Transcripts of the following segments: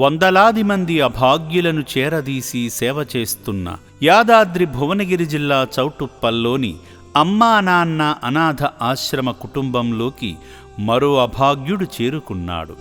వందలాది మంది అభాగ్యులను చేరదీసి సేవ చేస్తున్న యాదాద్రి భువనగిరి జిల్లా చౌటుప్పల్లోని అమ్మా నాన్న అనాథ ఆశ్రమ కుటుంబంలోకి మరో అభాగ్యుడు చేరుకున్నాడు.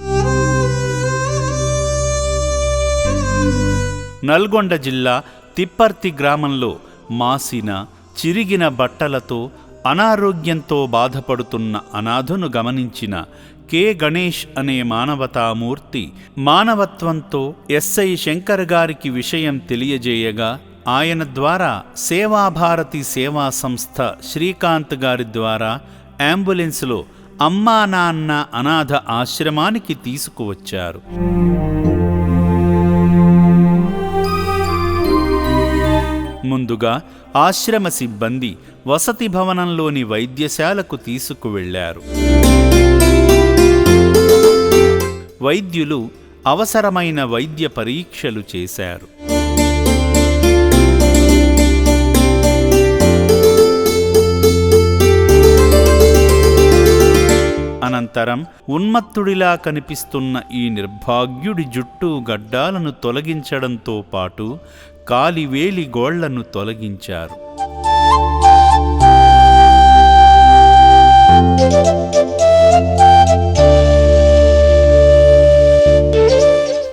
నల్గొండ జిల్లా తిప్పర్తి గ్రామంలో మాసిన చిరిగిన బట్టలతో అనారోగ్యంతో బాధపడుతున్న అనాథను గమనించిన కె. గణేష్ అనే మానవతామూర్తి మానవత్వంతో ఎస్ఐ శంకర్ గారికి విషయం తెలియజేయగా ఆయన ద్వారా సేవాభారతి సేవా సంస్థ శ్రీకాంత్ గారి ద్వారా అంబులెన్స్లో అమ్మా నాన్న అనాథ ఆశ్రమానికి తీసుకువచ్చారు. ముందుగా ఆశ్రమ సిబ్బంది వసతి భవనంలోని వైద్యశాలకు తీసుకువెళ్లారు. వైద్యులు అవసరమైన వైద్య పరీక్షలు చేశారు. అనంతరం ఉన్మత్తుడిలా కనిపిస్తున్న ఈ నిర్భాగ్యుడి జుట్టు గడ్డాలను తొలగించడంతో పాటు కాలివేలి గోళ్లను తొలగించారు.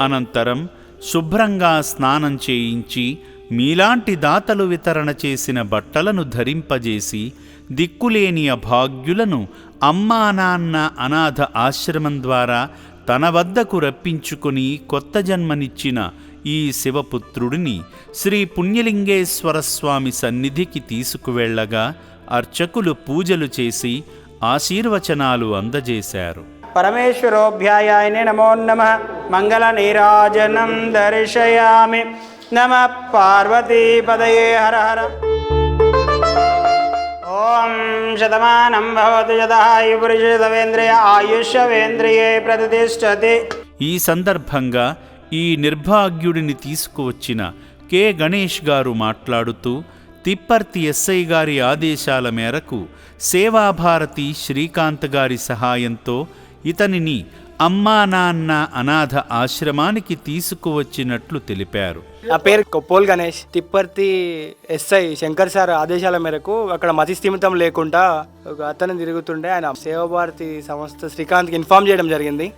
అనంతరం శుభ్రంగా స్నానం చేయించి మీలాంటి దాతలు వితరణ చేసిన బట్టలను ధరింపజేసి దిక్కులేని అభాగ్యులను అమ్మా నాన్న అనాథ ఆశ్రమం ద్వారా తన వద్దకు రప్పించుకుని కొత్త జన్మనిచ్చిన ఈ శివపుత్రుడిని శ్రీ పుణ్యలింగేశ్వర స్వామి సన్నిధికి తీసుకువెళ్లగా అర్చకులు పూజలు చేసి ఆశీర్వచనాలు అందజేశారు. పరమేశ్వరోభ్యాయాయ నమో నమః. మంగళ నీరాజనం దర్శయామి. నమః పార్వతీపదయే హర హర. ఓం శతమానం భవతు యదాయు పురుషేంద్రియ ఆయుష్యేంద్రియే ప్రతిష్టతి. ఈ సందర్భంగా ఈ నిర్భాగ్యుడిని తీసుకువచ్చిన కె. గణేష్ గారు మాట్లాడుతూ తిప్పర్తి ఎస్ఐ గారి ఆదేశాల మేరకు సేవాభారతి శ్రీకాంత్ గారి సహాయంతో ఇతనిని అమ్మా నాన్న అనాథ ఆశ్రమానికి తీసుకువచ్చినట్లు తెలిపారు. నా పేరు కొప్పోల్ గణేష్. తిప్పర్తి ఎస్ఐ శంకర్ సార్ ఆదేశాల మేరకు అక్కడ మతి స్థిమితం లేకుండా ఒక అతను తిరుగుతుండే ఆయన సేవాభారతి సంస్థ శ్రీకాంత్కి ఇన్ఫార్మ్ చేయడం జరిగింది.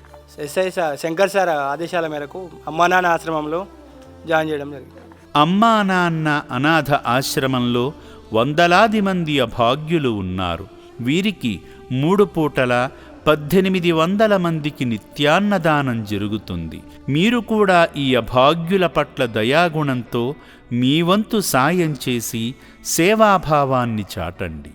ఎస్ఐ శంకర్ సార్ ఆదేశాల మేరకు అమ్మా నాన్న ఆశ్రమంలో జాయిన్ చేయడం జరిగింది. అమ్మా నాన్న అనాథ ఆశ్రమంలో వందలాది మంది అభాగ్యులు ఉన్నారు. వీరికి 3 పూటల 1800 మందికి నిత్యాన్నదానం జరుగుతుంది. మీరు కూడా ఈ అభాగ్యుల పట్ల దయాగుణంతో మీ వంతు సాయం చేసి సేవాభావాన్ని చాటండి.